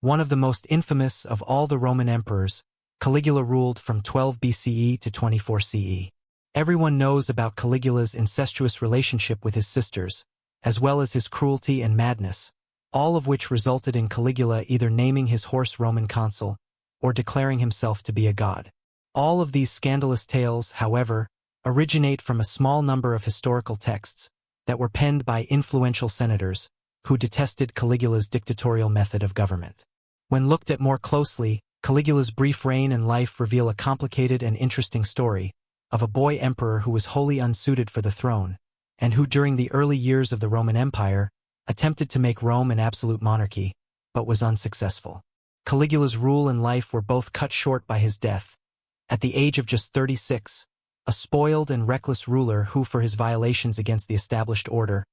One of the most infamous of all the Roman emperors, Caligula ruled from 12 BCE to 24 CE. Everyone knows about Caligula's incestuous relationship with his sisters, as well as his cruelty and madness, all of which resulted in Caligula either naming his horse Roman consul or declaring himself to be a god. All of these scandalous tales, however, originate from a small number of historical texts that were penned by influential senators who detested Caligula's dictatorial method of government. When looked at more closely, Caligula's brief reign and life reveal a complicated and interesting story of a boy emperor who was wholly unsuited for the throne, and who during the early years of the Roman Empire attempted to make Rome an absolute monarchy, but was unsuccessful. Caligula's rule and life were both cut short by his death. At the age of just 36, a spoiled and reckless ruler who, for his violations against the established order,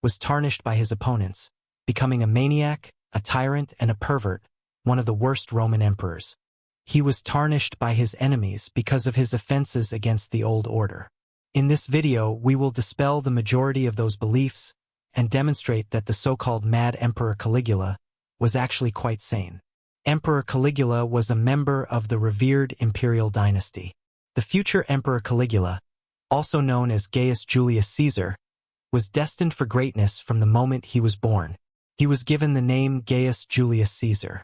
was tarnished by his opponents, becoming a maniac, a tyrant, and a pervert, one of the worst Roman emperors. He was tarnished by his enemies because of his offenses against the old order. In this video, we will dispel the majority of those beliefs and demonstrate that the so-called mad Emperor Caligula was actually quite sane. Emperor Caligula was a member of the revered imperial dynasty. The future Emperor Caligula, also known as Gaius Julius Caesar, was destined for greatness from the moment he was born. He was given the name Gaius Julius Caesar.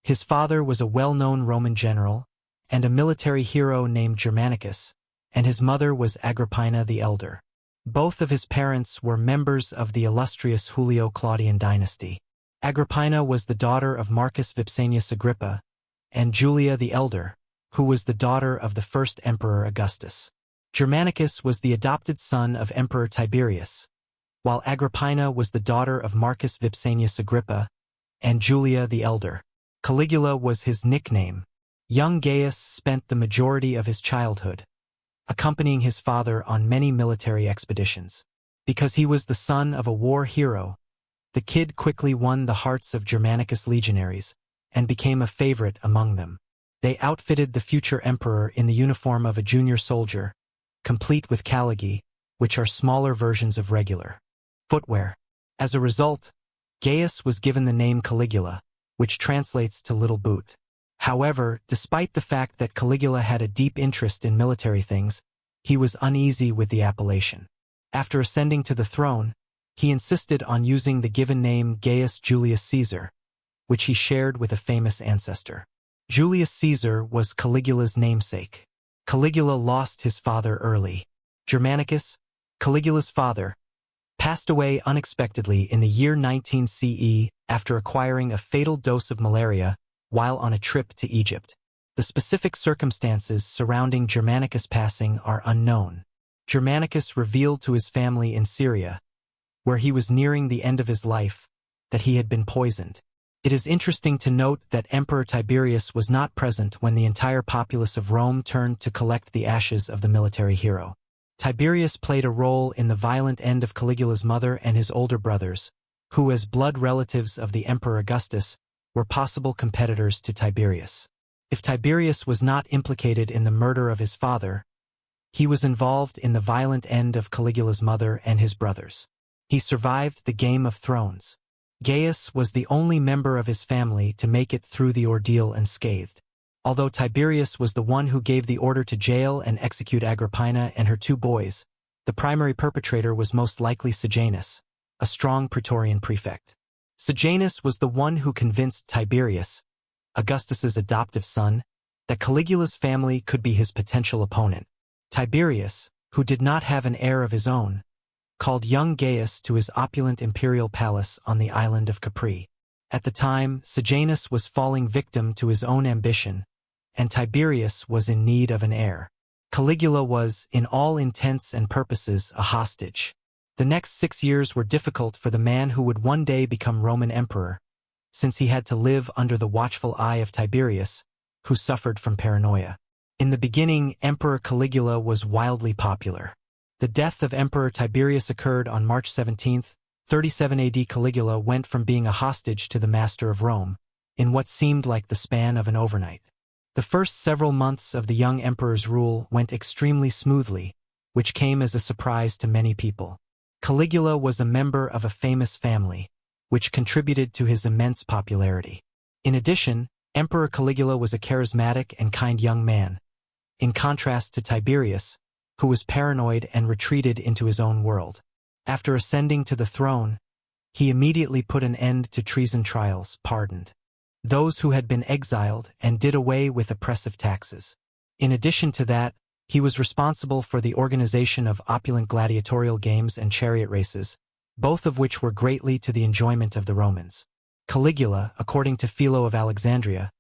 His father was a well-known Roman general and a military hero named Germanicus, and his mother was Agrippina the Elder. Both of his parents were members of the illustrious Julio-Claudian dynasty. Agrippina was the daughter of Marcus Vipsanius Agrippa, and Julia the Elder, who was the daughter of the first Emperor Augustus. Germanicus was the adopted son of Emperor Tiberius, while Agrippina was the daughter of Marcus Vipsanius Agrippa and Julia the Elder. Caligula was his nickname. Young Gaius spent the majority of his childhood accompanying his father on many military expeditions. Because he was the son of a war hero, the kid quickly won the hearts of Germanicus legionaries and became a favorite among them. They outfitted the future emperor in the uniform of a junior soldier, complete with caligae, which are smaller versions of regular footwear. As a result, Gaius was given the name Caligula, which translates to little boot. However, despite the fact that Caligula had a deep interest in military things, he was uneasy with the appellation. After ascending to the throne, he insisted on using the given name Gaius Julius Caesar, which he shared with a famous ancestor. Julius Caesar was Caligula's namesake. Caligula lost his father early. Germanicus, Caligula's father, passed away unexpectedly in the year 19 CE after acquiring a fatal dose of malaria while on a trip to Egypt. The specific circumstances surrounding Germanicus' passing are unknown. Germanicus revealed to his family in Syria, where he was nearing the end of his life, that he had been poisoned. It is interesting to note that Emperor Tiberius was not present when the entire populace of Rome turned to collect the ashes of the military hero. Tiberius played a role in the violent end of Caligula's mother and his older brothers, who as blood relatives of the Emperor Augustus were possible competitors to Tiberius. If Tiberius was not implicated in the murder of his father, he was involved in the violent end of Caligula's mother and his brothers. He survived the Game of Thrones. Gaius was the only member of his family to make it through the ordeal unscathed. Although Tiberius was the one who gave the order to jail and execute Agrippina and her two boys, the primary perpetrator was most likely Sejanus, a strong Praetorian prefect. Sejanus was the one who convinced Tiberius, Augustus's adoptive son, that Caligula's family could be his potential opponent. Tiberius, who did not have an heir of his own, called young Gaius to his opulent imperial palace on the island of Capri. At the time, Sejanus was falling victim to his own ambition, and Tiberius was in need of an heir. Caligula was, in all intents and purposes, a hostage. The next 6 years were difficult for the man who would one day become Roman emperor, since he had to live under the watchful eye of Tiberius, who suffered from paranoia. In the beginning, Emperor Caligula was wildly popular. The death of Emperor Tiberius occurred on March 17, 37 AD. Caligula went from being a hostage to the master of Rome, in what seemed like the span of an overnight. The first several months of the young emperor's rule went extremely smoothly, which came as a surprise to many people. Caligula was a member of a famous family, which contributed to his immense popularity. In addition, Emperor Caligula was a charismatic and kind young man, in contrast to Tiberius, who was paranoid and retreated into his own world. After ascending to the throne, he immediately put an end to treason trials, pardoned those who had been exiled, and did away with oppressive taxes. In addition to that, he was responsible for the organization of opulent gladiatorial games and chariot races, both of which were greatly to the enjoyment of the Romans. Caligula, according to Philo of Alexandria,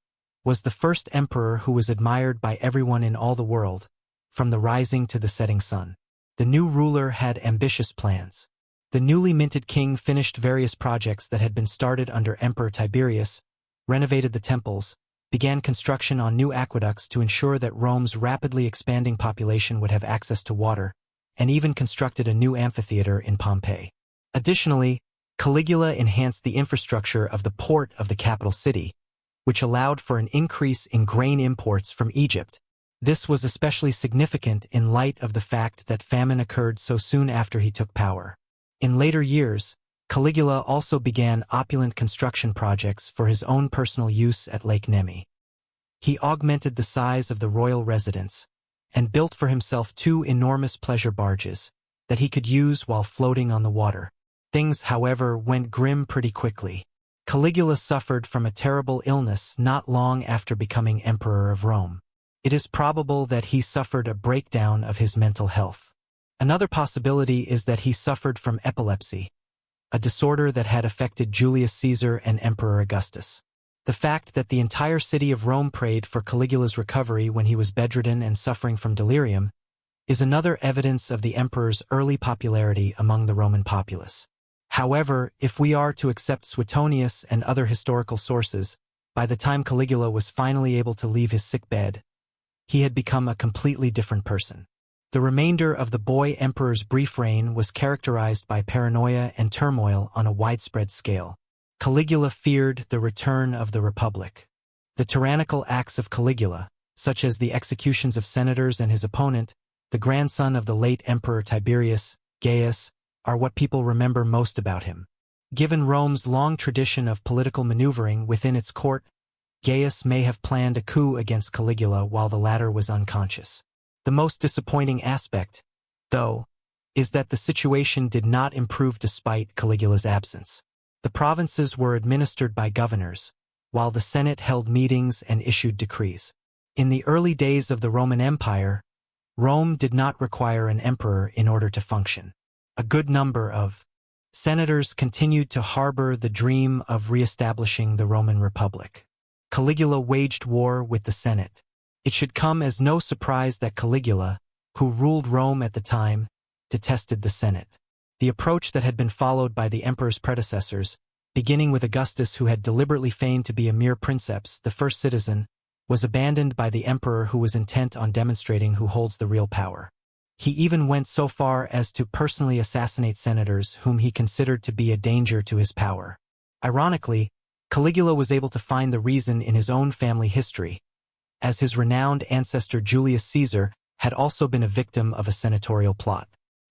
was the first emperor who was admired by everyone in all the world, from the rising to the setting sun. The new ruler had ambitious plans. The newly minted king finished various projects that had been started under Emperor Tiberius, renovated the temples, began construction on new aqueducts to ensure that Rome's rapidly expanding population would have access to water, and even constructed a new amphitheater in Pompeii. Additionally, Caligula enhanced the infrastructure of the port of the capital city, which allowed for an increase in grain imports from Egypt. This was especially significant in light of the fact that famine occurred so soon after he took power. In later years, Caligula also began opulent construction projects for his own personal use at Lake Nemi. He augmented the size of the royal residence, and built for himself 2 enormous pleasure barges that he could use while floating on the water. Things, however, went grim pretty quickly. Caligula suffered from a terrible illness not long after becoming emperor of Rome. It is probable that he suffered a breakdown of his mental health. Another possibility is that he suffered from epilepsy, a disorder that had affected Julius Caesar and Emperor Augustus. The fact that the entire city of Rome prayed for Caligula's recovery when he was bedridden and suffering from delirium is another evidence of the emperor's early popularity among the Roman populace. However, if we are to accept Suetonius and other historical sources, by the time Caligula was finally able to leave his sick bed, he had become a completely different person. The remainder of the boy emperor's brief reign was characterized by paranoia and turmoil on a widespread scale. Caligula feared the return of the Republic. The tyrannical acts of Caligula, such as the executions of senators and his opponent, the grandson of the late Emperor Tiberius, Gaius, are what people remember most about him. Given Rome's long tradition of political maneuvering within its court, Gaius may have planned a coup against Caligula while the latter was unconscious. The most disappointing aspect, though, is that the situation did not improve despite Caligula's absence. The provinces were administered by governors, while the Senate held meetings and issued decrees. In the early days of the Roman Empire, Rome did not require an emperor in order to function. A good number of senators continued to harbor the dream of re-establishing the Roman Republic. Caligula waged war with the Senate. It should come as no surprise that Caligula, who ruled Rome at the time, detested the Senate. The approach that had been followed by the emperor's predecessors, beginning with Augustus, who had deliberately feigned to be a mere princeps, the first citizen, was abandoned by the emperor, who was intent on demonstrating who holds the real power. He even went so far as to personally assassinate senators whom he considered to be a danger to his power. Ironically, Caligula was able to find the reason in his own family history, as his renowned ancestor Julius Caesar had also been a victim of a senatorial plot.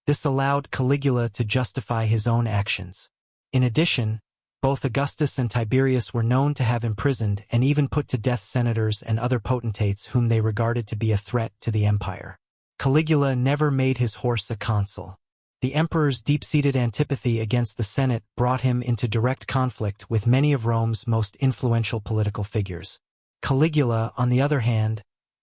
This allowed Caligula to justify his own actions. In addition, both Augustus and Tiberius were known to have imprisoned and even put to death senators and other potentates whom they regarded to be a threat to the empire. Caligula never made his horse a consul. The emperor's deep-seated antipathy against the Senate brought him into direct conflict with many of Rome's most influential political figures. Caligula, on the other hand,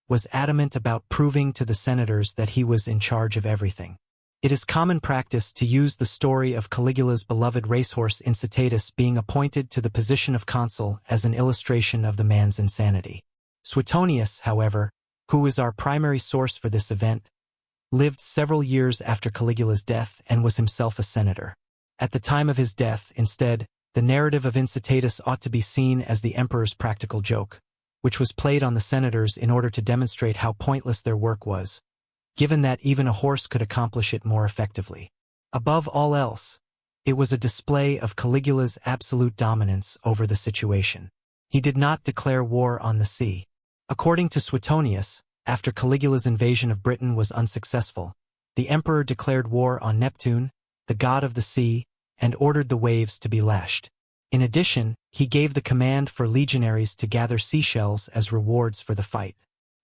was adamant about proving to the senators that he was in charge of everything. It is common practice to use the story of Caligula's beloved racehorse Incitatus being appointed to the position of consul as an illustration of the man's insanity. Suetonius, however, who is our primary source for this event, lived several years after Caligula's death and was himself a senator. At the time of his death, instead, the narrative of Incitatus ought to be seen as the emperor's practical joke, which was played on the senators in order to demonstrate how pointless their work was, given that even a horse could accomplish it more effectively. Above all else, it was a display of Caligula's absolute dominance over the situation. He did not declare war on the sea. According to Suetonius, after Caligula's invasion of Britain was unsuccessful, the emperor declared war on Neptune, the god of the sea, and ordered the waves to be lashed. In addition, he gave the command for legionaries to gather seashells as rewards for the fight.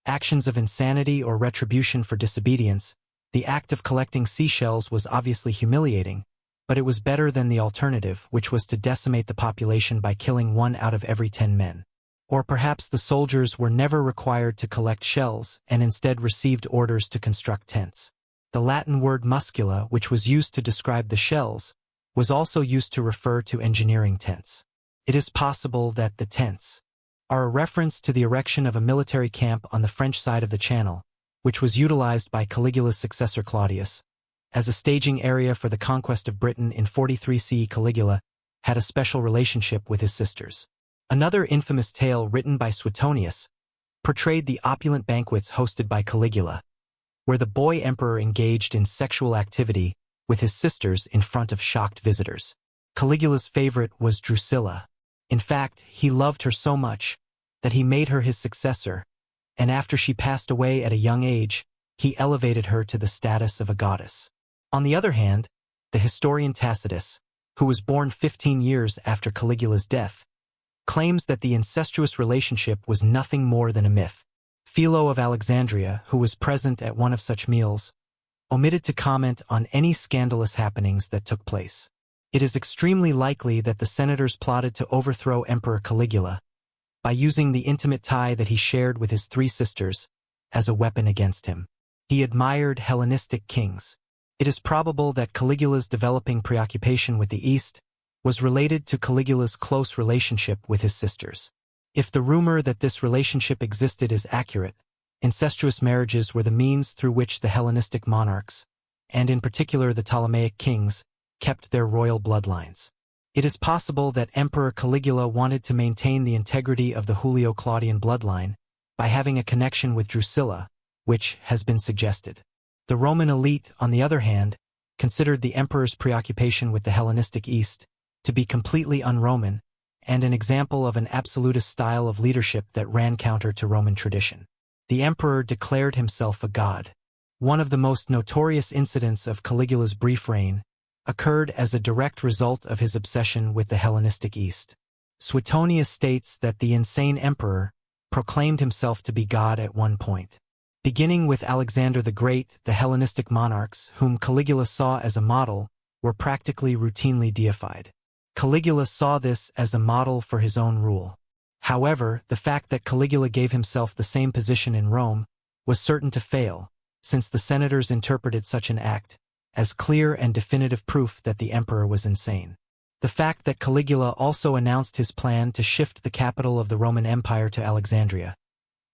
Actions of insanity or retribution for disobedience, the act of collecting seashells was obviously humiliating, but it was better than the alternative, which was to decimate the population by killing 1 out of every 10 men. Or perhaps the soldiers were never required to collect shells and instead received orders to construct tents. The Latin word muscula, which was used to describe the shells, was also used to refer to engineering tents. It is possible that the tents are a reference to the erection of a military camp on the French side of the Channel, which was utilized by Caligula's successor Claudius as a staging area for the conquest of Britain in 43 CE. Caligula had a special relationship with his sisters. Another infamous tale written by Suetonius portrayed the opulent banquets hosted by Caligula, where the boy emperor engaged in sexual activity with his sisters in front of shocked visitors. Caligula's favorite was Drusilla. In fact, he loved her so much that he made her his successor, and after she passed away at a young age, he elevated her to the status of a goddess. On the other hand, the historian Tacitus, who was born 15 years after Caligula's death, claims that the incestuous relationship was nothing more than a myth. Philo of Alexandria, who was present at one of such meals, omitted to comment on any scandalous happenings that took place. It is extremely likely that the senators plotted to overthrow Emperor Caligula by using the intimate tie that he shared with his 3 sisters as a weapon against him. He admired Hellenistic kings. It is probable that Caligula's developing preoccupation with the East was related to Caligula's close relationship with his sisters. If the rumor that this relationship existed is accurate, incestuous marriages were the means through which the Hellenistic monarchs, and in particular the Ptolemaic kings, kept their royal bloodlines. It is possible that Emperor Caligula wanted to maintain the integrity of the Julio-Claudian bloodline by having a connection with Drusilla, which has been suggested. The Roman elite, on the other hand, considered the emperor's preoccupation with the Hellenistic East to be completely un-Roman and an example of an absolutist style of leadership that ran counter to Roman tradition. The emperor declared himself a god. One of the most notorious incidents of Caligula's brief reign occurred as a direct result of his obsession with the Hellenistic East. Suetonius states that the insane emperor proclaimed himself to be God at one point. Beginning with Alexander the Great, the Hellenistic monarchs, whom Caligula saw as a model, were practically routinely deified. Caligula saw this as a model for his own rule. However, the fact that Caligula gave himself the same position in Rome was certain to fail, since the senators interpreted such an act as clear and definitive proof that the emperor was insane. The fact that Caligula also announced his plan to shift the capital of the Roman Empire to Alexandria,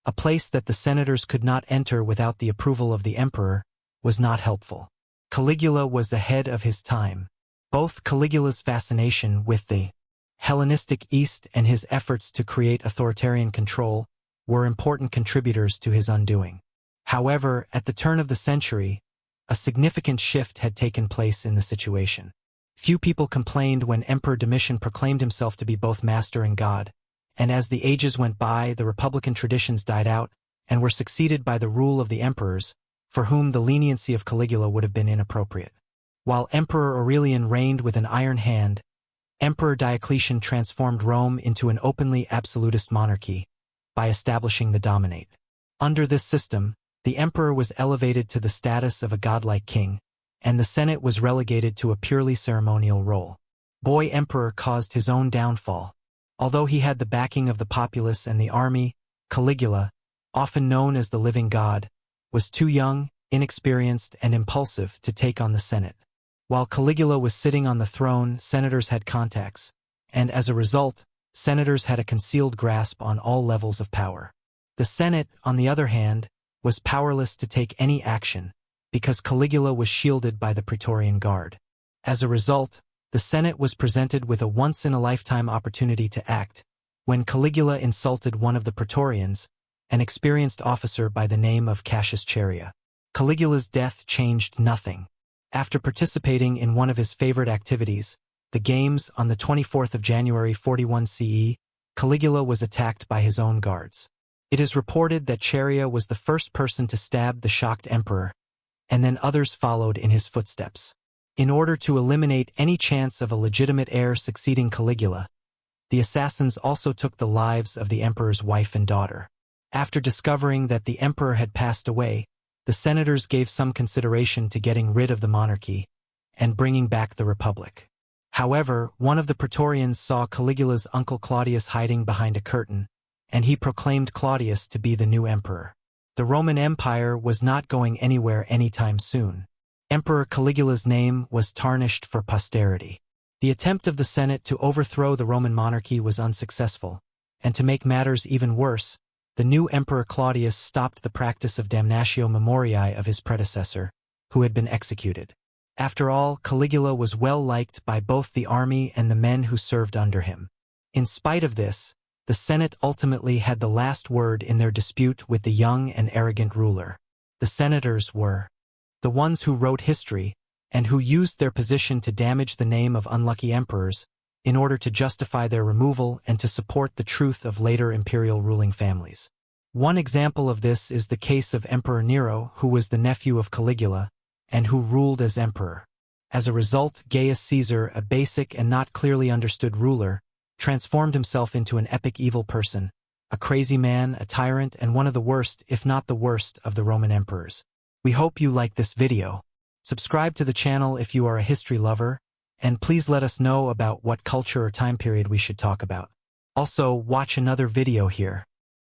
a place that the senators could not enter without the approval of the emperor, was not helpful. Caligula was ahead of his time. Both Caligula's fascination with the Hellenistic East and his efforts to create authoritarian control were important contributors to his undoing. However, at the turn of the century, a significant shift had taken place in the situation. Few people complained when Emperor Domitian proclaimed himself to be both master and god, and as the ages went by, the republican traditions died out and were succeeded by the rule of the emperors, for whom the leniency of Caligula would have been inappropriate. While Emperor Aurelian reigned with an iron hand, Emperor Diocletian transformed Rome into an openly absolutist monarchy by establishing the dominate. Under this system, the emperor was elevated to the status of a godlike king, and the Senate was relegated to a purely ceremonial role. Boy emperor caused his own downfall. Although he had the backing of the populace and the army, Caligula, often known as the living god, was too young, inexperienced, and impulsive to take on the Senate. While Caligula was sitting on the throne, senators had contacts, and as a result, senators had a concealed grasp on all levels of power. The Senate, on the other hand, was powerless to take any action, because Caligula was shielded by the Praetorian Guard. As a result, the Senate was presented with a once-in-a-lifetime opportunity to act, when Caligula insulted one of the Praetorians, an experienced officer by the name of Cassius Chaerea. Caligula's death changed nothing. After participating in one of his favorite activities, the games, on the 24th of January 41 CE, Caligula was attacked by his own guards. It is reported that Chaerea was the first person to stab the shocked emperor, and then others followed in his footsteps. In order to eliminate any chance of a legitimate heir succeeding Caligula, The assassins also took the lives of the emperor's wife and daughter. After discovering that the emperor had passed away, the senators gave some consideration to getting rid of the monarchy and bringing back the republic. However, one of the praetorians saw Caligula's uncle Claudius hiding behind a curtain, and he proclaimed Claudius to be the new emperor. The Roman Empire was not going anywhere anytime soon. Emperor Caligula's name was tarnished for posterity. The attempt of the Senate to overthrow the Roman monarchy was unsuccessful, and to make matters even worse, the new Emperor Claudius stopped the practice of damnatio memoriae of his predecessor, who had been executed. After all, Caligula was well liked by both the army and the men who served under him. In spite of this, the Senate ultimately had the last word in their dispute with the young and arrogant ruler. The senators were the ones who wrote history and who used their position to damage the name of unlucky emperors in order to justify their removal and to support the truth of later imperial ruling families. One example of this is the case of Emperor Nero, who was the nephew of Caligula and who ruled as emperor. As a result, Gaius Caesar, a basic and not clearly understood ruler, transformed himself into an epic evil person, a crazy man, a tyrant, and one of the worst, if not the worst, of the Roman emperors. We hope you like this video. Subscribe to the channel if you are a history lover, and please let us know about what culture or time period we should talk about. Also, watch another video here.